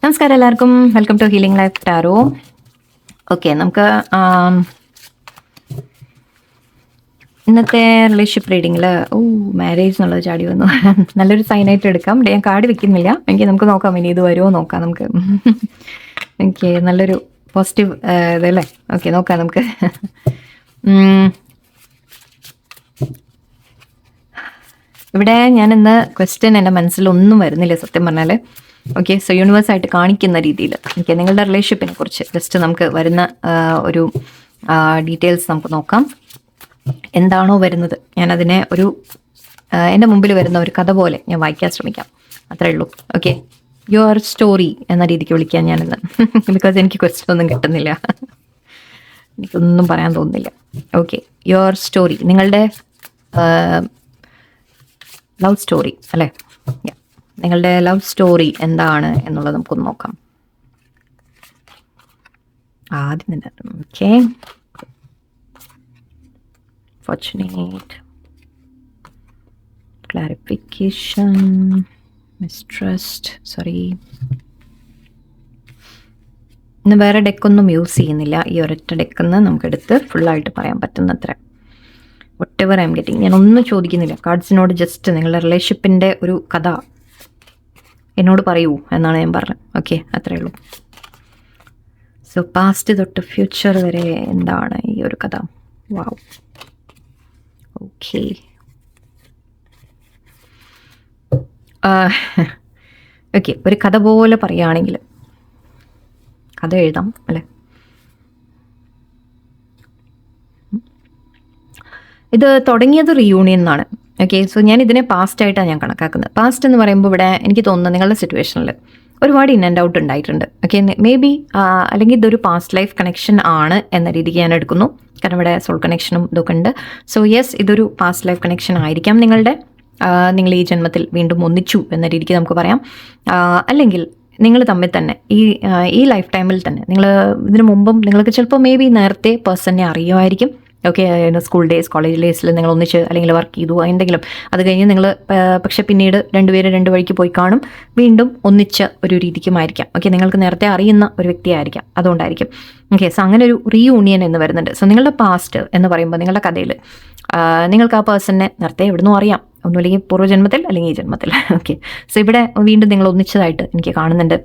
നമസ്കാരം എല്ലാവർക്കും, welcome to healing life tarot. Okay, നമുക്ക് ഇന്നത്തെ റിലേഷൻഷിപ്പ് റീഡിങ്ങിൽ മാരേജ് എന്നുള്ളത് ചാടി വന്നു. നല്ലൊരു സൈനായിട്ട് എടുക്കാം. ഞാൻ കാർഡ് വെക്കുന്നില്ല, നമുക്ക് നോക്കാം ഇനി ഇത് വരുമോ നോക്കാം നമുക്ക്. ഓക്കെ, നല്ലൊരു പോസിറ്റീവ് ഇതല്ലേ. ഓക്കെ, നോക്കാം നമുക്ക്. ഇവിടെ ഞാൻ ഇന്ന് ക്വസ്റ്റ്യൻ എൻ്റെ മനസ്സിലൊന്നും വരുന്നില്ല സത്യം പറഞ്ഞാൽ. ഓക്കെ, സോ യൂണിവേഴ്സായിട്ട് കാണിക്കുന്ന രീതിയിൽ ഓക്കെ നിങ്ങളുടെ റിലേഷൻഷിപ്പിനെ കുറിച്ച് ജസ്റ്റ് നമുക്ക് വരുന്ന ഒരു ഡീറ്റെയിൽസ് നമുക്ക് നോക്കാം. എന്താണോ വരുന്നത് ഞാനതിനെ ഒരു എൻ്റെ മുമ്പിൽ വരുന്ന ഒരു കഥ പോലെ ഞാൻ വായിക്കാൻ ശ്രമിക്കാം, അത്രേ ഉള്ളൂ. ഓക്കെ, യുവർ സ്റ്റോറി എന്ന രീതിക്ക് വിളിക്കാൻ ഞാനിന്ന്. ബിക്കോസ് എനിക്ക് ക്വസ്റ്റ്യൻ ഒന്നും കിട്ടുന്നില്ല, എനിക്കൊന്നും പറയാൻ തോന്നുന്നില്ല. ഓക്കെ, യുവർ സ്റ്റോറി, നിങ്ങളുടെ ലവ് സ്റ്റോറി അല്ലേ. നിങ്ങളുടെ ലവ് സ്റ്റോറി എന്താണ് എന്നുള്ളത് നമുക്കൊന്ന് നോക്കാം ആദ്യം തന്നെ. Okay, fortunate, clarification, mistrust. Sorry, ഇന്ന് വേറെ ഡെക്കൊന്നും യൂസ് ചെയ്യുന്നില്ല. ഈ ഒരൊറ്റ ഡെക്കിന്ന് നമുക്കെടുത്ത് ഫുള്ളായിട്ട് പറയാൻ പറ്റുന്നത്ര വട്ട് എവർ ഐ എം ഗെറ്റിംഗ്. ഞാൻ ഒന്നും ചോദിക്കുന്നില്ല. കാർഡ്സിനോട് ജസ്റ്റ് നിങ്ങളുടെ റിലേഷൻഷിപ്പിൻ്റെ ഒരു കഥ എന്നോട് പറയൂ എന്നാണ് ഞാൻ പറഞ്ഞത്. ഓക്കെ, അത്രയേ ഉള്ളൂ. സോ പാസ്റ്റ് തൊട്ട് ഫ്യൂച്ചർ വരെ എന്താണ് ഈ ഒരു കഥ? വാവ്. ഓക്കെ, ഓക്കെ, ഒരു കഥ പോലെ പറയുകയാണെങ്കിൽ കഥ എഴുതാം അല്ലേ. ഇത് തുടങ്ങിയത് റീയൂണിയൻ എന്നാണ്. ഓക്കെ, സോ ഞാൻ ഇതിനെ പാസ്റ്റായിട്ടാണ് ഞാൻ കണക്കാക്കുന്നത്. പാസ്റ്റ് എന്ന് പറയുമ്പോൾ ഇവിടെ എനിക്ക് തോന്നുന്നു നിങ്ങളുടെ സിറ്റുവേഷനിൽ ഒരുപാട് ഇൻ ആൻഡ് ഔട്ട് ഉണ്ടായിട്ടുണ്ട്. ഓക്കെ, മേ ബി അല്ലെങ്കിൽ ഇതൊരു പാസ്റ്റ് ലൈഫ് കണക്ഷൻ ആണ് എന്ന രീതിക്ക് ഞാൻ എടുക്കുന്നു. കാരണം ഇവിടെ സോൾ കണക്ഷനും ഇതൊക്കെ ഉണ്ട്. സോ യെസ്, ഇതൊരു പാസ്റ്റ് ലൈഫ് കണക്ഷൻ ആയിരിക്കാം നിങ്ങളുടെ. നിങ്ങൾ ഈ ജന്മത്തിൽ വീണ്ടും ഒന്നിച്ചു എന്ന രീതിക്ക് നമുക്ക് പറയാം. അല്ലെങ്കിൽ നിങ്ങൾ തമ്മിൽ തന്നെ ഈ ലൈഫ് ടൈമിൽ തന്നെ നിങ്ങൾ ഇതിനു മുമ്പും നിങ്ങൾക്ക് ചിലപ്പോൾ മേ ബി നേരത്തെ പേഴ്സണെ അറിയുമായിരിക്കും. ഓക്കെ, സ്കൂൾ ഡേയ്സ്, കോളേജ് ഡേയ്സിൽ നിങ്ങൾ ഒന്നിച്ച് അല്ലെങ്കിൽ വർക്ക് ചെയ്തു എന്തെങ്കിലും. അത് കഴിഞ്ഞ് നിങ്ങൾ പക്ഷെ പിന്നീട് രണ്ടുപേരും രണ്ട് വഴിക്ക് പോയി കാണും, വീണ്ടും ഒന്നിച്ച ഒരു രീതിക്കുമായിരിക്കാം. ഓക്കെ, നിങ്ങൾക്ക് നേരത്തെ അറിയുന്ന ഒരു വ്യക്തിയായിരിക്കാം, അതുകൊണ്ടായിരിക്കും. ഓക്കെ, സോ അങ്ങനെ ഒരു റീയൂണിയൻ എന്ന് വരുന്നുണ്ട്. സോ നിങ്ങളുടെ പാസ്റ്റ് എന്ന് പറയുമ്പോൾ നിങ്ങളുടെ കഥയിൽ നിങ്ങൾക്ക് ആ പേഴ്സണിനെ നേരത്തെ എവിടുന്നും അറിയാം, ഒന്നുമില്ലെങ്കിൽ പൂർവ്വജന്മത്തിൽ അല്ലെങ്കിൽ ഈ ജന്മത്തിൽ. ഓക്കെ, സോ ഇവിടെ വീണ്ടും നിങ്ങൾ ഒന്നിച്ചതായിട്ട് എനിക്ക് കാണുന്നുണ്ട്.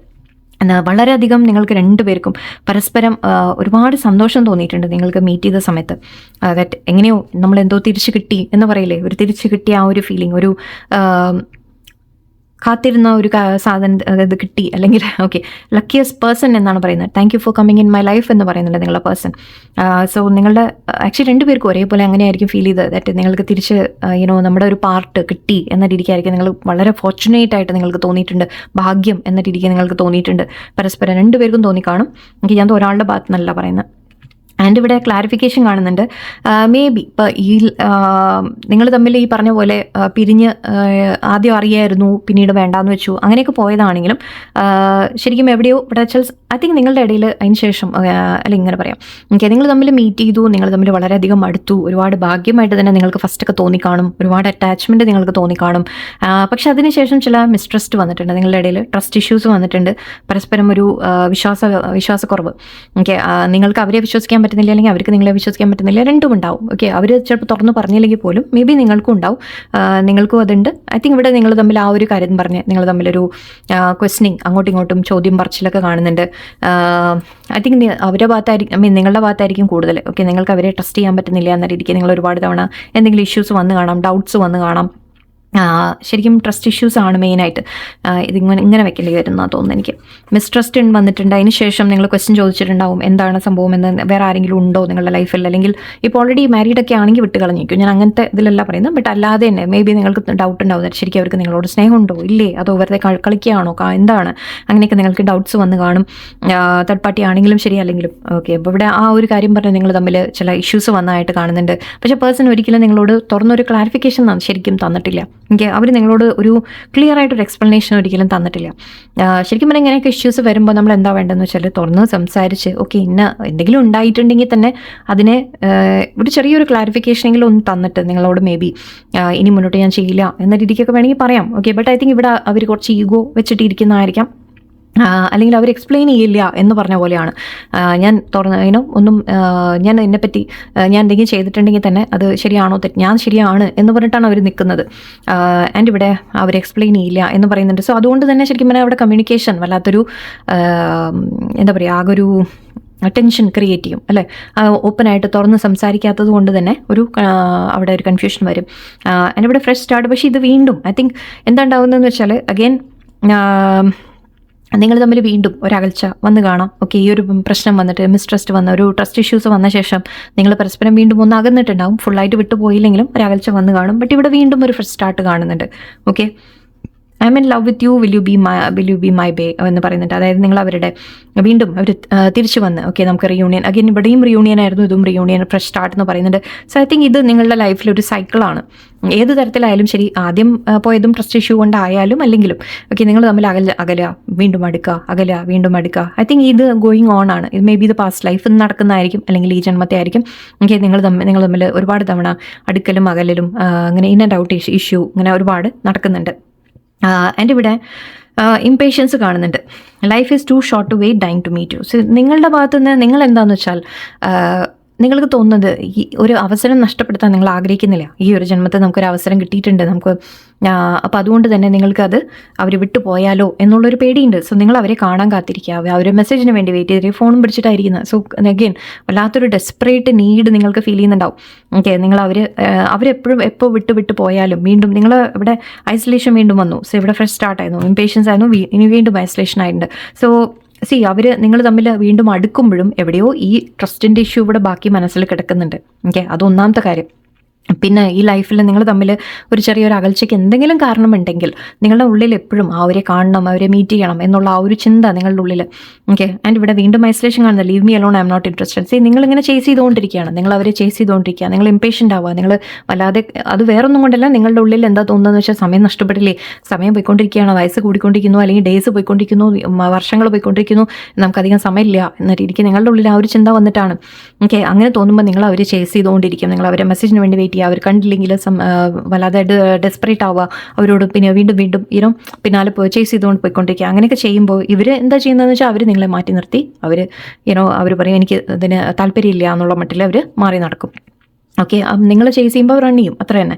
വളരെയധികം നിങ്ങൾക്ക് രണ്ടുപേർക്കും പരസ്പരം ഒരുപാട് സന്തോഷം തോന്നിയിട്ടുണ്ട് നിങ്ങൾക്ക് മീറ്റ് ചെയ്ത സമയത്ത്. ദാറ്റ് എങ്ങനെയോ നമ്മളെന്തോ തിരിച്ചു കിട്ടി എന്ന് പറയില്ലേ, ഒരു തിരിച്ചു കിട്ടിയ ആ ഒരു ഫീലിംഗ്, ഒരു കാത്തിരുന്ന ഒരു സാധനം ഇത് കിട്ടി. അല്ലെങ്കിൽ ഓക്കെ, ലക്കിയസ്റ്റ് പേഴ്സൺ എന്നാണ് പറയുന്നത്. Thank you for coming in my life എന്ന് പറയുന്നുണ്ട് നിങ്ങളുടെ പേഴ്സൺ. സോ നിങ്ങളുടെ ആക്ച്വലി രണ്ടുപേർക്കും ഒരേപോലെ അങ്ങനെയായിരിക്കും ഫീൽ ചെയ്തത്. ദാറ്റ് നിങ്ങൾക്ക് തിരിച്ച് നമ്മുടെ ഒരു പാർട്ട് കിട്ടി എന്ന രീതിക്കായിരിക്കും നിങ്ങൾ വളരെ ഫോർച്ചുനേറ്റ് ആയിട്ട് നിങ്ങൾക്ക് തോന്നിയിട്ടുണ്ട്. ഭാഗ്യം എന്ന രീതിക്ക് നിങ്ങൾക്ക് തോന്നിയിട്ടുണ്ട്. പരസ്പരം രണ്ടുപേർക്കും തോന്നിക്കാണും. എനിക്ക് ഞാൻ ഒരാളുടെ ഭാഗത്ത് നിന്നല്ല പറയുന്നത്. ആൻഡ് ഇവിടെ ക്ലാരിഫിക്കേഷൻ കാണുന്നുണ്ട്. മേ ബി ഇപ്പോൾ നിങ്ങൾ തമ്മിൽ ഈ പറഞ്ഞ പോലെ പിരിഞ്ഞ് ആദ്യം അറിയായിരുന്നു, പിന്നീട് വേണ്ടാന്ന് വെച്ചു, അങ്ങനെയൊക്കെ പോയതാണെങ്കിലും ശരിക്കും എവിടെയോ ഇവിടെ ഐ തിങ്ക് നിങ്ങളുടെ ഇടയിൽ അതിന് ശേഷം അല്ലെങ്കിൽ ഇങ്ങനെ പറയാം, ഓക്കെ, നിങ്ങൾ തമ്മിൽ മീറ്റ് ചെയ്തു, നിങ്ങൾ തമ്മിൽ വളരെയധികം അടുത്തു, ഒരുപാട് ഭാഗ്യമായിട്ട് തന്നെ നിങ്ങൾക്ക് ഫസ്റ്റൊക്കെ തോന്നിക്കാണും, ഒരുപാട് അറ്റാച്ച്മെൻറ്റ് നിങ്ങൾക്ക് തോന്നിക്കാണും. പക്ഷെ അതിനുശേഷം ചില മിസ്ട്രസ്റ്റ് വന്നിട്ടുണ്ട് നിങ്ങളുടെ ഇടയിൽ, ട്രസ്റ്റ് ഇഷ്യൂസ് വന്നിട്ടുണ്ട്, പരസ്പരം ഒരു വിശ്വാസക്കുറവ്. ഓക്കെ, നിങ്ങൾക്ക് അവരെ വിശ്വസിക്കാൻ പറ്റുന്നില്ല, അല്ലെങ്കിൽ അവർക്ക് നിങ്ങളെ വിശ്വസിക്കാൻ പറ്റുന്നില്ല, രണ്ടും ഉണ്ടാവും. ഓക്കെ, അവർ ചിലപ്പോൾ തുറന്ന് പറഞ്ഞില്ലെങ്കിൽ പോലും മേ ബി നിങ്ങൾക്കും ഉണ്ടാവും, നിങ്ങൾക്കും അതുണ്ട്. ഐ തിങ്ക് ഇവിടെ നിങ്ങൾ തമ്മിൽ ആ ഒരു കാര്യം പറഞ്ഞ് നിങ്ങൾ തമ്മിലൊരു ക്വസ്റ്റനിങ്, അങ്ങോട്ടും ഇങ്ങോട്ടും ചോദ്യം പറച്ചിലൊക്കെ കാണുന്നുണ്ട്. ഐ തിങ്ക് അവരുടെ ഭാഗത്തായിരിക്കും, നിങ്ങളുടെ ഭാഗത്തായിരിക്കും കൂടുതൽ. ഓക്കെ, നിങ്ങൾക്ക് അവരെ ട്രസ്റ്റ് ചെയ്യാൻ പറ്റുന്നില്ല എന്ന രീതിക്ക് നിങ്ങൾ ഒരുപാട് തവണ എന്തെങ്കിലും ഇഷ്യൂസ് വന്ന് കാണാം, ഡൗട്ട്സ് വന്ന് കാണാം. ശരിക്കും ട്രസ്റ്റ് ഇഷ്യൂസ് ആണ് മെയിനായിട്ട് ഇങ്ങനെ വെക്കേണ്ടി വരുന്നതാണ് തോന്നുന്നു എനിക്ക്. മിസ്ട്രസ്റ്റ് വന്നിട്ടുണ്ട്. അതിന് ശേഷം നിങ്ങൾ ക്വസ്റ്റ്യൻ ചോദിച്ചിട്ടുണ്ടാവും എന്താണ് സംഭവം എന്ന്, വേറെ ആരെങ്കിലും ഉണ്ടോ നിങ്ങളുടെ ലൈഫിൽ, അല്ലെങ്കിൽ ഇപ്പോൾ ഓൾറെഡി മാരീഡൊക്കെ ആണെങ്കിൽ വിട്ട് കളഞ്ഞിരിക്കും. ഞാൻ അങ്ങനത്തെ ഇതിലല്ല പറയുന്നത്, ബട്ട് അല്ലാതെ തന്നെ മേ ബി നിങ്ങൾക്ക് ഡൗട്ട് ഉണ്ടാവും ശരിക്കും അവർക്ക് നിങ്ങളോട് സ്നേഹമുണ്ടോ ഇല്ലേ, അതോ വെറുതെ കളിക്കുകയാണോ, എന്താണ്, അങ്ങനെയൊക്കെ നിങ്ങൾക്ക് ഡൗട്ട്സ് വന്ന് കാണും. തേർഡ് പാർട്ടി ആണെങ്കിലും ശരി അല്ലെങ്കിലും. ഓക്കെ, അപ്പോൾ ഇവിടെ ആ ഒരു കാര്യം പറഞ്ഞ് നിങ്ങൾ തമ്മിൽ ചില ഇഷ്യൂസ് വന്നതായിട്ട് കാണുന്നുണ്ട്. പക്ഷേ പേഴ്സൺ ഒരിക്കലും നിങ്ങളോട് തുറന്നൊരു ക്ലാരിഫിക്കേഷൻ ശരിക്കും തന്നിട്ടില്ല. ഓക്കെ, അവർ നിങ്ങളോട് ഒരു ക്ലിയർ ആയിട്ടൊരു എക്സ്പ്ലനേഷൻ ഒരിക്കലും തന്നിട്ടില്ല. ശരിക്കും പറഞ്ഞാൽ ഇങ്ങനെയൊക്കെ ഇഷ്യൂസ് വരുമ്പോൾ നമ്മൾ എന്താ വേണ്ടതെന്ന് വെച്ചാൽ തുറന്ന് സംസാരിച്ച് ഓക്കെ ഇന്ന എന്തെങ്കിലും ഉണ്ടായിട്ടുണ്ടെങ്കിൽ തന്നെ അതിനെ ഒരു ചെറിയൊരു ക്ലാരിഫിക്കേഷനെങ്കിലും ഒന്ന് തന്നിട്ട് നിങ്ങളോട് മേ ബി ഇനി മുന്നോട്ട് ഞാൻ ചെയ്യില്ല എന്ന രീതിക്കൊക്കെ വേണമെങ്കിൽ പറയാം. ഓക്കെ, ബട്ട് ഐ തിങ്ക് ഇവിടെ അവർ കുറച്ച് ഈഗോ വെച്ചിട്ടിരിക്കുന്നതായിരിക്കാം, അല്ലെങ്കിൽ അവർ എക്സ്പ്ലെയിൻ ചെയ്യില്ല എന്ന് പറഞ്ഞ പോലെയാണ്. ഞാൻ ഒന്നും ഞാൻ എന്നെപ്പറ്റി ഞാൻ എന്തെങ്കിലും ചെയ്തിട്ടുണ്ടെങ്കിൽ തന്നെ അത് ശരിയാണോ ഞാൻ ശരിയാണ് എന്ന് പറഞ്ഞിട്ടാണ് അവർ നിൽക്കുന്നത്. ആൻഡ് ഇവിടെ അവർ എക്സ്പ്ലെയിൻ ചെയ്യില്ല എന്ന് പറയുന്നുണ്ട്. സോ അതുകൊണ്ട് തന്നെ ശരിക്കും പറഞ്ഞാൽ അവിടെ കമ്മ്യൂണിക്കേഷൻ വല്ലാത്തൊരു എന്താ പറയുക, ആകൊരു ടെൻഷൻ ക്രിയേറ്റ് ചെയ്യും അല്ലേ. ഓപ്പണായിട്ട് തുറന്ന് സംസാരിക്കാത്തത് കൊണ്ട് തന്നെ അവിടെ ഒരു കൺഫ്യൂഷൻ വരും. ആൻഡ് ഇവിടെ ഫ്രഷ് സ്റ്റാർട്ട്. പക്ഷേ ഇത് വീണ്ടും ഐ തിങ്ക് എന്താ ഉണ്ടാകുന്നതെന്ന് വെച്ചാൽ അഗെയിൻ നിങ്ങൾ തമ്മിൽ വീണ്ടും ഒരകൽച്ച വന്ന് കാണാം. ഓക്കെ, ഈ ഒരു പ്രശ്നം വന്നിട്ട് മിസ്ട്രസ്റ്റ് വന്ന ഒരു ട്രസ്റ്റ് ഇഷ്യൂസ് വന്ന ശേഷം നിങ്ങൾ പരസ്പരം വീണ്ടും ഒന്ന് അകന്നിട്ടുണ്ടാവും. ഫുള്ളായിട്ട് വിട്ടു പോയില്ലെങ്കിലും ഒരകൽച്ച വന്ന് കാണും. ബട്ട് ഇവിടെ വീണ്ടും ഒരു ഫ്രഷ് സ്റ്റാർട്ട് കാണുന്നുണ്ട്. Okay, I am in love with you, will you be my bay എന്ന് പറയുന്നുണ്ട്. അതായത് നിങ്ങൾ അവരുടെ വീണ്ടും അവർ തിരിച്ചു വന്ന് ഓക്കെ നമുക്ക് റിയൂണിയൻ അഗൈൻ, ഇവിടെയും റിയൂണിയൻ ആയിരുന്നു, ഇതും റിയൂണിയൻ, ഫ്രഷ് സ്റ്റാർട്ട് എന്ന് പറയുന്നുണ്ട്. സോ ഐ തിങ്ക് ഇത് നിങ്ങളുടെ ലൈഫിലൊരു സൈക്കിളാണ്. ഏത് തരത്തിലായാലും ശരി, ആദ്യം പോയതും ട്രസ്റ്റ് ഇഷ്യൂ കൊണ്ടായാലും അല്ലെങ്കിലും ഓക്കെ നിങ്ങൾ തമ്മിൽ അകലുക, വീണ്ടും അടുക്കുക, അകലുക, വീണ്ടും അടുക്കുക. ഐ തിങ്ക് ഇത് ഗോയിങ് ഓൺ ആണ്. ഇത് മേ ബി ഇത് പാസ്റ്റ് ലൈഫിൽ നടക്കുന്നതായിരിക്കും, അല്ലെങ്കിൽ ഈ ജന്മത്തെ ആയിരിക്കും. ഓക്കെ, നിങ്ങൾ തമ്മിൽ ഒരുപാട് തവണ അടുക്കലും അകലലും അങ്ങനെ ഇൻ ആൻഡ് ഔട്ട് ഇഷ്യൂ ഇങ്ങനെ ഒരുപാട് നടക്കുന്നുണ്ട്. എൻ്റെ ഇവിടെ ഇംപേഷ്യൻസ് കാണുന്നുണ്ട്. Life is too short to wait dying to meet you. So നിങ്ങളുടെ ഭാഗത്തുനിന്ന് നിങ്ങൾ എന്താണെന്ന് വെച്ചാൽ നിങ്ങൾക്ക് തോന്നുന്നത് ഈ ഒരു അവസരം നഷ്ടപ്പെടുത്താൻ നിങ്ങൾ ആഗ്രഹിക്കുന്നില്ല. ഈ ഒരു ജന്മത്തിൽ നമുക്കൊരു അവസരം കിട്ടിയിട്ടുണ്ട് നമുക്ക്, അപ്പോൾ അതുകൊണ്ട് തന്നെ നിങ്ങൾക്കത് അവർ വിട്ടുപോയാലോ എന്നുള്ളൊരു പേടിയുണ്ട്. സോ നിങ്ങൾ അവരെ കാണാൻ കാത്തിരിക്കുക, അവർ മെസ്സേജിന് വേണ്ടി വെയിറ്റ് ചെയ്ത് ഫോണും പിടിച്ചിട്ടായിരിക്കുന്നത്. സോ അഗെയിൻ വല്ലാത്തൊരു ഡെസ്പറേറ്റ് നീഡ് നിങ്ങൾക്ക് ഫീൽ ചെയ്യുന്നുണ്ടാവും. ഓക്കെ, നിങ്ങൾ അവരെപ്പോഴും എപ്പോൾ വിട്ടു പോയാലും വീണ്ടും നിങ്ങൾ ഇവിടെ ഐസൊലേഷൻ വീണ്ടും വന്നു. സോ ഇവിടെ ഫ്രഷ് സ്റ്റാർട്ടായിരുന്നു, ഇംപേഷ്യൻസ് ആയിരുന്നു, ഇനി വീണ്ടും ഐസൊലേഷൻ ആയിട്ടുണ്ട്. സോ നിങ്ങൾ തമ്മിൽ വീണ്ടും അടുക്കുമ്പോഴും എവിടെയോ ഈ ട്രസ്റ്റിൻ്റെ ഇഷ്യൂ ഇവിടെ ബാക്കി മനസ്സിൽ കിടക്കുന്നുണ്ട്. ഓക്കെ, അതൊന്നാമത്തെ കാര്യം. പിന്നെ ഈ ലൈഫിൽ നിങ്ങൾ തമ്മിൽ ഒരു ചെറിയൊരു അകൽച്ചയ്ക്ക് എന്തെങ്കിലും കാരണമുണ്ടെങ്കിൽ നിങ്ങളുടെ ഉള്ളിൽ എപ്പോഴും അവരെ കാണണം, അവരെ മീറ്റ് ചെയ്യണം എന്നുള്ള ആ ഒരു ചിന്ത നിങ്ങളുടെ ഉള്ളിൽ. ഓക്കെ, ആൻഡ് ഇവിടെ വീണ്ടും ഐസൊലേഷൻ കാണുന്നത്, leave me alone, I am not interested. നിങ്ങളിങ്ങനെ ചേസ് ചെയ്തുകൊണ്ടിരിക്കുകയാണ്, നിങ്ങൾ അവരെ ചേസ് ചെയ്തുകൊണ്ടിരിക്കുക, നിങ്ങൾ ഇംപേഷ്യൻ്റ് ആവുക, നിങ്ങൾ വല്ലാതെ, അത് വേറൊന്നും കൊണ്ടല്ല, നിങ്ങളുടെ ഉള്ളിൽ എന്താ തോന്നുന്നതെന്ന് വെച്ചാൽ സമയം നഷ്ടപ്പെടില്ലേ, സമയം പോയിക്കൊണ്ടിരിക്കുകയാണ്, വയസ്സ് കൂടിക്കൊണ്ടിരിക്കുന്നു, അല്ലെങ്കിൽ ഡേയ്സ് പോയിക്കൊണ്ടിരിക്കുന്നു, വർഷങ്ങൾ പോയിക്കൊണ്ടിരിക്കുന്നു, നമുക്കധികം സമയമില്ല എന്ന രീതിക്ക് നിങ്ങളുടെ ഉള്ളിൽ ആ ഒരു ചിന്ത വന്നിട്ടാണ്. ഓക്കെ, അങ്ങനെ തോന്നുമ്പോൾ നിങ്ങൾ അവരെ ചേസ് ചെയ്തുകൊണ്ടിരിക്കും, നിങ്ങൾ അവരെ മെസ്സേജിന് വേണ്ടി വെയിറ്റ് ചെയ്യുക, അവർ കണ്ടില്ലെങ്കിൽ വല്ലാതെ ഡെസ്പറേറ്റ് ആവുക, അവരോട് പിന്നെ വീണ്ടും പിന്നാലെ ചേസ് ചെയ്തുകൊണ്ട് പോയിക്കൊണ്ടിരിക്കുക. അങ്ങനെയൊക്കെ ചെയ്യുമ്പോൾ ഇവർ എന്താ ചെയ്യുന്നതെന്ന് വെച്ചാൽ അവർ നിങ്ങളെ മാറ്റി നിർത്തി അവർ പറയും എനിക്ക് ഇതിന് താല്പര്യമില്ല എന്നുള്ള മട്ടിൽ അവർ മാറി നടക്കും. ഓക്കെ, നിങ്ങൾ ചേസ് ചെയ്യുമ്പോൾ റൺ ചെയ്യും, അത്ര തന്നെ.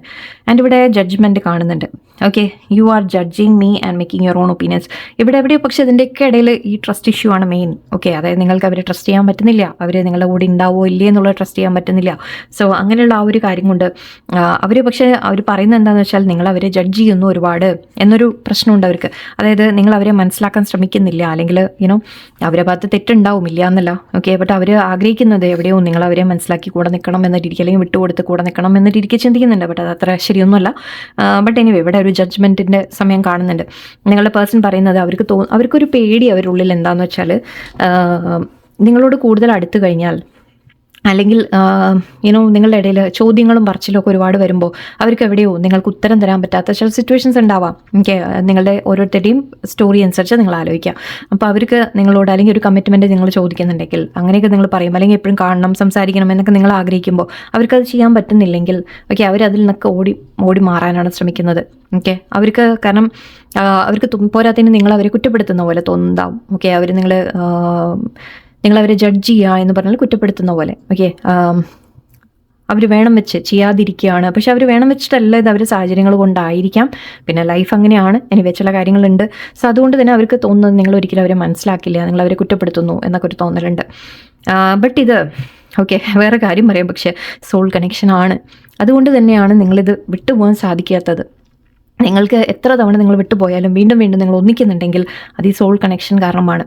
ആൻഡ് ഇവിടെ ജഡ്ജ്മെൻറ്റ് കാണുന്നുണ്ട്. Okay, you are judging me and making your own opinions. എവിടെയോ പക്ഷേ ഇതിൻ്റെയൊക്കെ ഇടയിൽ ഈ ട്രസ്റ്റ് ഇഷ്യൂ ആണ് മെയിൻ. ഓക്കെ, അതായത് നിങ്ങൾക്ക് അവരെ ട്രസ്റ്റ് ചെയ്യാൻ പറ്റുന്നില്ല, അവർ നിങ്ങളുടെ കൂടെ ഉണ്ടാവോ ഇല്ലേ എന്നുള്ളത് ട്രസ്റ്റ് ചെയ്യാൻ പറ്റുന്നില്ല. സോ അങ്ങനെയുള്ള ആ ഒരു കാര്യം കൊണ്ട് പക്ഷേ അവർ പറയുന്നത് എന്താണെന്ന് വെച്ചാൽ നിങ്ങൾ അവരെ ജഡ്ജ് ചെയ്യുന്നു ഒരുപാട് എന്നൊരു പ്രശ്നമുണ്ട് അവർക്ക്. അതായത് നിങ്ങൾ അവരെ മനസ്സിലാക്കാൻ ശ്രമിക്കുന്നില്ല, അല്ലെങ്കിൽ അവരെ ഭാഗത്ത് തെറ്റുണ്ടാവും, ഇല്ല എന്നല്ല. ഓക്കെ, ബട്ട് അവർ ആഗ്രഹിക്കുന്നത് എവിടെയോ നിങ്ങൾ അവരെ മനസ്സിലാക്കി കൂടെ നിൽക്കണം എന്ന രീതിക്ക്, അല്ലെങ്കിൽ വിട്ടുകൊടുത്ത് കൂടെ നിൽക്കണം എന്ന രീതിക്ക് ചിന്തിക്കുന്നുണ്ട്. ബട്ട് അത് അത്ര ശരിയൊന്നുമല്ല. ബട്ട് എനിവേ ഇവിടെ ഒരു ജഡ്ജ്മെൻറ്റിൻ്റെ സമയം കാണുന്നുണ്ട്. നിങ്ങളുടെ പേഴ്സൺ പറയുന്നത് അവർക്കൊരു പേടി അവരുടെ ഉള്ളിൽ എന്താണെന്ന് വെച്ചാൽ നിങ്ങളോട് കൂടുതൽ അടുത്ത് കഴിഞ്ഞാൽ, അല്ലെങ്കിൽ നിങ്ങളുടെ ഇടയിൽ ചോദ്യങ്ങളും പറച്ചിലും ഒക്കെ ഒരുപാട് വരുമ്പോൾ അവർക്ക് എവിടെയോ നിങ്ങൾക്ക് ഉത്തരം തരാൻ പറ്റാത്ത ചില സിറ്റുവേഷൻസ് ഉണ്ടാവാം. ഓക്കെ, നിങ്ങളുടെ ഓരോരുത്തരുടെയും സ്റ്റോറി അനുസരിച്ച് നിങ്ങൾ ആലോചിക്കുക. അപ്പോൾ അവർക്ക് നിങ്ങളോട് അല്ലെങ്കിൽ ഒരു കമ്മിറ്റ്മെൻറ്റ് നിങ്ങൾ ചോദിക്കുന്നുണ്ടെങ്കിൽ അങ്ങനെയൊക്കെ നിങ്ങൾ പറയും, അല്ലെങ്കിൽ എപ്പോഴും കാണണം, സംസാരിക്കണം എന്നൊക്കെ നിങ്ങൾ ആഗ്രഹിക്കുമ്പോൾ അവർക്കത് ചെയ്യാൻ പറ്റുന്നില്ലെങ്കിൽ ഓക്കെ അവരതിൽ നിന്നൊക്കെ ഓടി മാറാനാണ് ശ്രമിക്കുന്നത്. ഓക്കെ, കാരണം അവർക്ക് പോരാത്തതിന് നിങ്ങൾ അവരെ കുറ്റപ്പെടുത്തുന്ന പോലെ തോന്നുന്നുണ്ടാവും. ഓക്കെ, നിങ്ങളവരെ ജഡ്ജ് ചെയ്യുക എന്ന് പറഞ്ഞാൽ കുറ്റപ്പെടുത്തുന്ന പോലെ. ഓക്കെ, അവർ വേണം വെച്ച് ചെയ്യാതിരിക്കുകയാണ്. പക്ഷെ അവർ വേണം വെച്ചിട്ടല്ല, ഇത് അവർ സാഹചര്യങ്ങൾ കൊണ്ടായിരിക്കാം. പിന്നെ ലൈഫ് അങ്ങനെയാണ്, എനിവേ ചില കാര്യങ്ങളുണ്ട്. സോ അതുകൊണ്ട് തന്നെ അവർക്ക് തോന്നുന്നത് നിങ്ങൾ ഒരിക്കലും അവരെ മനസ്സിലാക്കില്ല, നിങ്ങൾ അവരെ കുറ്റപ്പെടുത്തുന്നു എന്നൊക്കെ ഒരു തോന്നലുണ്ട്. ബട്ട് ഇത് ഓക്കെ വേറെ കാര്യം പറയാം, പക്ഷേ സോൾ കണക്ഷൻ ആണ്. അതുകൊണ്ട് തന്നെയാണ് നിങ്ങളിത് വിട്ടുപോകാൻ സാധിക്കാത്തത്. നിങ്ങൾക്ക് എത്ര തവണ നിങ്ങൾ വിട്ടുപോയാലും വീണ്ടും നിങ്ങൾ ഒന്നിക്കുന്നുണ്ടെങ്കിൽ അത് ഈ സോൾ കണക്ഷൻ കാരണമാണ്.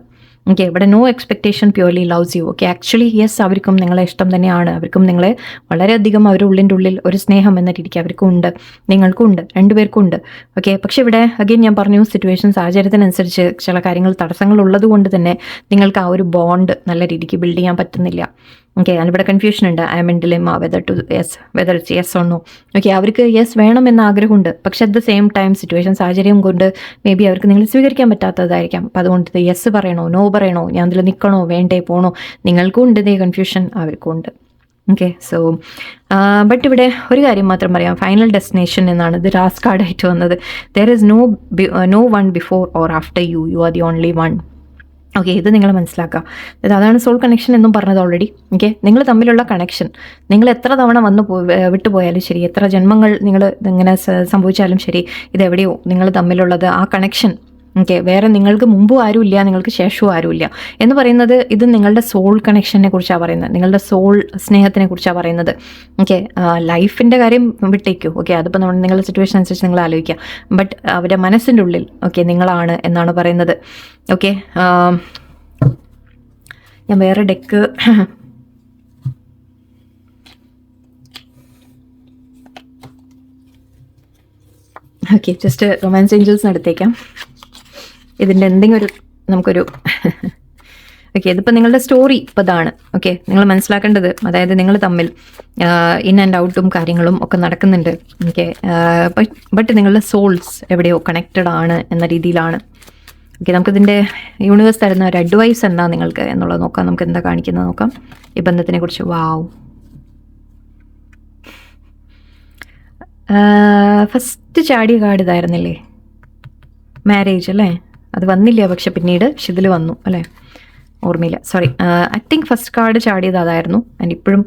ഓക്കെ, ഇവിടെ no expectation purely loves you. Okay, actually yes, അവർക്കും നിങ്ങളെ ഇഷ്ടം തന്നെയാണ്, അവർക്കും നിങ്ങളെ വളരെയധികം അവരുടെ ഉള്ളിൽ ഒരു സ്നേഹം എന്ന രീതിക്ക് അവർക്കും ഉണ്ട്, നിങ്ങൾക്കും ഉണ്ട്, രണ്ടുപേർക്കും ഉണ്ട്. ഓക്കെ, പക്ഷേ ഇവിടെ അഗെയിൻ ഞാൻ പറഞ്ഞു, സാഹചര്യത്തിനനുസരിച്ച് ചില കാര്യങ്ങൾ തടസ്സങ്ങൾ ഉള്ളത് കൊണ്ട് തന്നെ നിങ്ങൾക്ക് ആ ഒരു ബോണ്ട് നല്ല രീതിക്ക് ബിൽഡ് ചെയ്യാൻ പറ്റുന്നില്ല. ഓക്കെ, അതിവിടെ കൺഫ്യൂഷൻ ഉണ്ട്. I am in dilemma whether it's yes or no. Okay, അവർക്ക് യെസ് വേണമെന്ന ആഗ്രഹമുണ്ട്, പക്ഷെ at the same time situation സാഹചര്യം കൊണ്ട് മേ ബി അവർക്ക് നിങ്ങൾ സ്വീകരിക്കാൻ പറ്റാത്തതായിരിക്കാം. അപ്പോൾ അതുകൊണ്ട് യെസ് പറയണോ നോ പറയണോ, ഞാൻ അതിൽ നിൽക്കണോ വേണ്ടേ പോണോ, നിങ്ങൾക്കും ഉണ്ട് ഇതേ കൺഫ്യൂഷൻ, അവർക്കും ഉണ്ട്. ഓക്കെ, സോ ബട്ട് ഇവിടെ ഒരു കാര്യം മാത്രം പറയാം, ഫൈനൽ ഡെസ്റ്റിനേഷൻ എന്നാണ് ഇത് ലാസ്റ്റ് കാർഡായിട്ട് വന്നത്. There is no one before or after you, you are the only one. Okay, ഇത് നിങ്ങൾ മനസ്സിലാക്കുക. അതാണ് സോൾ കണക്ഷൻ എന്നും പറഞ്ഞത് ഓൾറെഡി. ഓക്കെ, നിങ്ങൾ തമ്മിലുള്ള കണക്ഷൻ, നിങ്ങൾ എത്ര തവണ വിട്ടുപോയാലും ശരി, എത്ര ജന്മങ്ങൾ നിങ്ങൾ ഇങ്ങനെ സംഭവിച്ചാലും ശരി, ഇതെവിടെയോ നിങ്ങൾ തമ്മിലുള്ളത് ആ കണക്ഷൻ. ഓക്കെ, വേറെ നിങ്ങൾക്ക് മുമ്പും ആരുമില്ല, നിങ്ങൾക്ക് ശേഷവും ആരുമില്ല എന്ന് പറയുന്നത് ഇത് നിങ്ങളുടെ സോൾ കണക്ഷനെ കുറിച്ചാണ് പറയുന്നത്, നിങ്ങളുടെ സോൾ സ്നേഹത്തിനെ കുറിച്ചാണ് പറയുന്നത്. ഓക്കെ, ലൈഫിൻ്റെ കാര്യം വിട്ടേക്കൂ. ഓക്കെ, അതിപ്പോൾ നിങ്ങളുടെ സിറ്റുവേഷൻ അനുസരിച്ച് നിങ്ങൾ ആലോചിക്കുക. ബട്ട് അവരുടെ മനസ്സിൻ്റെ ഉള്ളിൽ ഓക്കെ നിങ്ങളാണ് എന്നാണ് പറയുന്നത്. ഓക്കെ, ഞാൻ വേറെ ഡെക്ക് ഓക്കെ ജസ്റ്റ് റൊമാൻസ് ഏഞ്ചൽസിന് എടുത്തേക്കാം. ഇതിൻ്റെ എന്തെങ്കിലും നമുക്കൊരു ഓക്കെ, ഇതിപ്പോൾ നിങ്ങളുടെ സ്റ്റോറി ഇപ്പോൾ ഇതാണ്. ഓക്കെ, നിങ്ങൾ മനസ്സിലാക്കേണ്ടത്, അതായത് നിങ്ങൾ തമ്മിൽ ഇൻ ആൻഡ് ഔട്ടും കാര്യങ്ങളും ഒക്കെ നടക്കുന്നുണ്ട്. ഓക്കെ, ബട്ട് നിങ്ങളുടെ സോൾസ് എവിടെയോ കണക്റ്റഡ് ആണ് എന്ന രീതിയിലാണ്. ഓക്കെ, നമുക്കിതിൻ്റെ യൂണിവേഴ്സ് തരുന്ന ഒരു അഡ്വൈസ് എന്താ നിങ്ങൾക്ക് എന്നുള്ളത് നോക്കാം. നമുക്ക് എന്താ കാണിക്കുന്നത് നോക്കാം ഈ ബന്ധത്തിനെ കുറിച്ച്. വാവ്, ഫസ്റ്റ് ചാടിയ കാർഡ് ഇതായിരുന്നില്ലേ, മാരേജ് അല്ലേ? അത് വന്നില്ല, പക്ഷെ പിന്നീട് ഇതിൽ വന്നു അല്ലേ, ഓർമ്മയില്ല, sorry. I think first card ചാടിയത് അതായിരുന്നു. ആൻഡ് ഇപ്പോഴും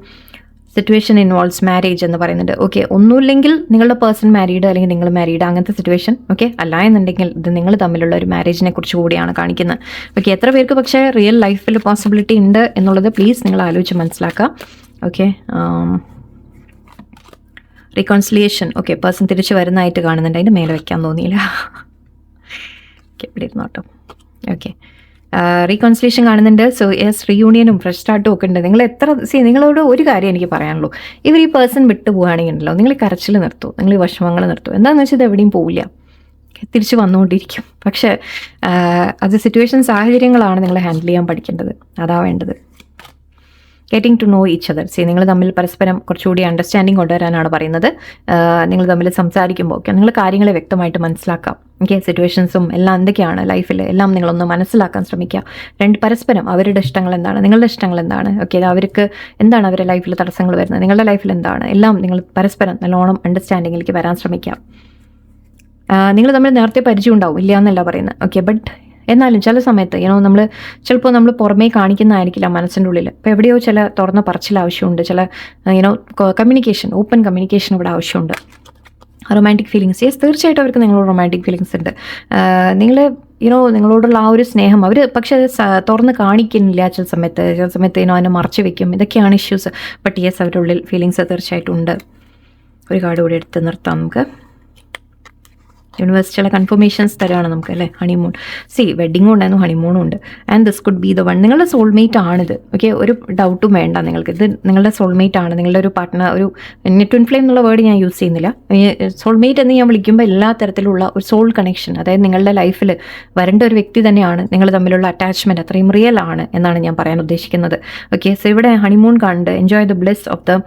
സിറ്റുവേഷൻ ഇൻവോൾവ്സ് മാരേജ് എന്ന് പറയുന്നുണ്ട്. ഓക്കെ, ഒന്നുമില്ലെങ്കിൽ നിങ്ങളുടെ പേഴ്സൺ മാരീഡ് അല്ലെങ്കിൽ നിങ്ങൾ മാരീഡ്, അങ്ങനത്തെ സിറ്റുവേഷൻ. ഓക്കെ, അല്ല എന്നുണ്ടെങ്കിൽ ഇത് നിങ്ങൾ തമ്മിലുള്ള ഒരു മാരേജിനെ കുറിച്ച് കൂടിയാണ് കാണിക്കുന്നത്. ഓക്കെ, എത്ര പേർക്ക് പക്ഷേ റിയൽ ലൈഫിൽ പോസിബിലിറ്റി ഉണ്ട് എന്നുള്ളത് പ്ലീസ് നിങ്ങൾ ആലോചിച്ച് മനസ്സിലാക്കുക. ഓക്കെ, റീകോൺസിലിയേഷൻ. ഓക്കെ, പേഴ്സൺ തിരിച്ച് വരുന്നതായിട്ട് കാണുന്നുണ്ട്. അതിൻ്റെ മേലെ വെക്കാൻ തോന്നിയില്ല. ഓക്കെ, ഇവിടെ ഇരുന്നോട്ടോ. ഓക്കെ, റീകോൺസിലേഷൻ കാണുന്നുണ്ട്. സോ യെസ്, റീയൂണിയനും ഫ്രഷ് സ്റ്റാർട്ടും ഒക്കെ ഉണ്ട്. നിങ്ങൾ നിങ്ങളോട് ഒരു കാര്യം എനിക്ക് പറയാനുള്ളൂ, ഇവർ ഈ പേഴ്സൺ വിട്ടു പോവുകയാണെങ്കിൽ ഉണ്ടല്ലോ, നിങ്ങൾ ഈ കരച്ചിൽ നിർത്തൂ, നിങ്ങൾ ഈ വിഷമങ്ങൾ നിർത്തൂ. എന്താണെന്ന് വെച്ചാൽ ഇത് എവിടെയും പോവില്ല, തിരിച്ച് വന്നുകൊണ്ടിരിക്കും. പക്ഷേ അത് സിറ്റുവേഷൻ സാഹചര്യങ്ങളാണ് നിങ്ങൾ ഹാൻഡിൽ ചെയ്യാൻ പഠിക്കേണ്ടത്, അതാ വേണ്ടത്. Getting to know each other. നിങ്ങൾ തമ്മിൽ പരസ്പരം കുറച്ചുകൂടി അണ്ടർസ്റ്റാൻഡിങ് കൊണ്ടുവരാനാണ് പറയുന്നത്. നിങ്ങൾ തമ്മിൽ സംസാരിക്കുമ്പോൾ ഒക്കെ നിങ്ങൾ കാര്യങ്ങളെ വ്യക്തമായിട്ട് മനസ്സിലാക്കാം. ഓക്കെ, സിറ്റുവേഷൻസും എല്ലാം എന്തൊക്കെയാണ് ലൈഫിൽ എല്ലാം നിങ്ങളൊന്ന് മനസ്സിലാക്കാൻ ശ്രമിക്കുക. പരസ്പരം അവരുടെ ഇഷ്ടങ്ങൾ എന്താണ്, നിങ്ങളുടെ ഇഷ്ടങ്ങൾ എന്താണ്, ഓക്കെ, അവർക്ക് എന്താണ് അവരുടെ ലൈഫിൽ തടസ്സങ്ങൾ വരുന്നത്, നിങ്ങളുടെ ലൈഫിൽ എന്താണ്, എല്ലാം നിങ്ങൾ പരസ്പരം നല്ലോണം അണ്ടർസ്റ്റാൻഡിങ്ങിലേക്ക് വരാൻ ശ്രമിക്കുക. നിങ്ങൾ തമ്മിൽ നേരത്തെ പരിചയം ഉണ്ടാവും, ഇല്ല എന്നല്ല പറയുന്നത്. ഓക്കെ, ബട്ട് എന്നാലും ചില സമയത്ത് നമ്മൾ ചിലപ്പോൾ നമ്മൾ പുറമേ കാണിക്കുന്നതായിരിക്കില്ല മനസ്സിൻ്റെ ഉള്ളിൽ. ഇപ്പോൾ എവിടെയോ ചില തുറന്ന പറച്ചിൽ ആവശ്യമുണ്ട്, ചില കമ്മ്യൂണിക്കേഷൻ, ഓപ്പൺ കമ്മ്യൂണിക്കേഷൻ ഇവിടെ ആവശ്യമുണ്ട്. റൊമാൻറ്റിക് ഫീലിങ്സ്, യെസ്, തീർച്ചയായിട്ടും അവർക്ക് നിങ്ങളോട് റൊമാൻറ്റിക് ഫീലിങ്സ് ഉണ്ട്. നിങ്ങളോടുള്ള ആ ഒരു സ്നേഹം അവർ പക്ഷേ തുറന്ന് കാണിക്കുന്നില്ല ചില സമയത്ത് അതിനെ മറച്ചു വെക്കും. ഇതൊക്കെയാണ് ഇഷ്യൂസ്. ബട്ട് യെസ്, അവരുടെ ഉള്ളിൽ ഫീലിങ്സ് തീർച്ചയായിട്ടും ഉണ്ട്. ഒരു കാർഡ് കൂടി എടുത്ത് നിർത്താം നമുക്ക്. യൂണിവേഴ്സ് ചില കൺഫർമേഷൻസ് തരാണ് നമുക്ക് അല്ലേ. ഹണിമൂൺ, വെഡിങ്ങും ഉണ്ടായിരുന്നു, ഹണിമൂണും ഉണ്ട്. And this could be the one. നിങ്ങളുടെ സോൾമേറ്റ് ആണിത്. ഓക്കെ, ഒരു ഡൗട്ടും വേണ്ട നിങ്ങൾക്ക്, ഇത് നിങ്ങളുടെ സോൾമേറ്റ് ആണ്, നിങ്ങളുടെ ഒരു പാർട്ട്ണർ. ഒരു ട്വിൻ ഫ്ലെയിം എന്നുള്ള വേർഡ് ഞാൻ യൂസ് ചെയ്യുന്നില്ല. സോൾമേറ്റ് എന്ന് ഞാൻ വിളിക്കുമ്പോൾ എല്ലാ തരത്തിലുള്ള ഒരു സോൾ കണക്ഷൻ, അതായത് നിങ്ങളുടെ ലൈഫിൽ വരേണ്ട ഒരു വ്യക്തി തന്നെയാണ്. നിങ്ങൾ തമ്മിലുള്ള അറ്റാച്ച്മെൻറ്റ് അത്രയും റിയൽ ആണ് എന്നാണ് ഞാൻ പറയാൻ ഉദ്ദേശിക്കുന്നത്. ഓക്കെ, സോ ഇവിടെ ഹണിമൂൺ കാണുന്നുണ്ട്. Enjoy the bless of the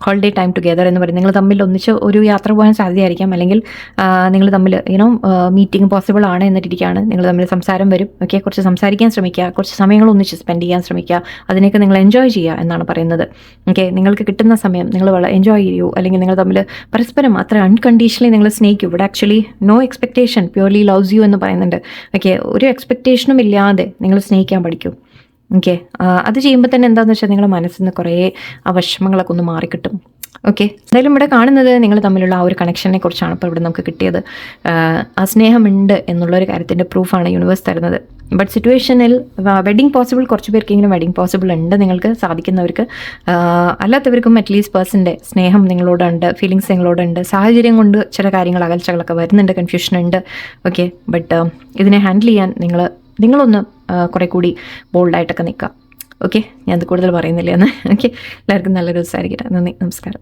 holiday time together എന്ന് പറയും. നിങ്ങൾ തമ്മിൽ ഒന്നിച്ച് ഒരു യാത്ര പോകാൻ സാധ്യതയായിരിക്കാം, അല്ലെങ്കിൽ നിങ്ങൾ തമ്മിൽ മീറ്റിംഗ് പോസിബിൾ ആണ് എന്നിട്ടിരിക്കുകയാണ്. നിങ്ങൾ തമ്മിൽ സംസാരം വരും. ഓക്കെ, കുറച്ച് സംസാരിക്കാൻ ശ്രമിക്കുക, കുറച്ച് സമയങ്ങൾ ഒന്നിച്ച് സ്പെൻഡ് ചെയ്യാൻ ശ്രമിക്കുക. അതിനൊക്കെ നിങ്ങൾ എൻജോയ് ചെയ്യുക എന്നാണ് പറയുന്നത്. ഓക്കെ, നിങ്ങൾക്ക് കിട്ടുന്ന സമയം നിങ്ങൾ എൻജോയ് ചെയ്യൂ, അല്ലെങ്കിൽ നിങ്ങൾ തമ്മിൽ പരസ്പരം അത്ര അൺകണ്ടീഷണലി നിങ്ങൾ സ്നേഹിക്കൂ. ഇവിടെ actually no expectation, purely loves you എന്ന് പറയുന്നുണ്ട്. ഓക്കെ, ഒരു എക്സ്പെക്ടേഷനും ഇല്ലാതെ നിങ്ങൾ സ്നേഹിക്കാൻ പഠിക്കും. ഓക്കെ, അത് ചെയ്യുമ്പോൾ തന്നെ എന്താണെന്ന് വെച്ചാൽ നിങ്ങളുടെ മനസ്സിൽ നിന്ന് കുറേ ആ വിഷമങ്ങളൊക്കെ ഒന്ന് മാറിക്കിട്ടും. ഓക്കെ, എന്തായാലും ഇവിടെ കാണുന്നത് നിങ്ങൾ തമ്മിലുള്ള ആ ഒരു കണക്ഷനെ കുറിച്ചാണ് ഇപ്പോൾ ഇവിടെ നമുക്ക് കിട്ടിയത്. ആ സ്നേഹമുണ്ട് എന്നുള്ളൊരു കാര്യത്തിൻ്റെ പ്രൂഫാണ് യൂണിവേഴ്സ് തരുന്നത്. ബട്ട് സിറ്റുവേഷനിൽ വെഡിങ് പോസിബിൾ, കുറച്ച് പേർക്കെങ്കിലും വെഡിങ് പോസിബിൾ ഉണ്ട്, നിങ്ങൾക്ക് സാധിക്കുന്നവർക്ക്. അല്ലാത്തവർക്കും അറ്റ്ലീസ്റ്റ് പേഴ്സൻ്റെ സ്നേഹം നിങ്ങളോടുണ്ട്, ഫീലിങ്സ് നിങ്ങളോടുണ്ട്. സാഹചര്യം കൊണ്ട് ചില കാര്യങ്ങൾ അകൽച്ചകളൊക്കെ വരുന്നുണ്ട്, കൺഫ്യൂഷൻ ഉണ്ട്. ഓക്കെ, ബട്ട് ഇതിനെ ഹാൻഡിൽ ചെയ്യാൻ നിങ്ങളൊന്ന് കുറേ കൂടി ബോൾഡായിട്ടൊക്കെ നിൽക്കുക. ഓക്കെ, ഞാൻ അത് കൂടുതൽ പറയുന്നില്ല എന്ന്. ഓക്കെ, എല്ലാവർക്കും നല്ലൊരു ദിവസമായിരിക്കട്ടെ. നന്ദി, നമസ്കാരം.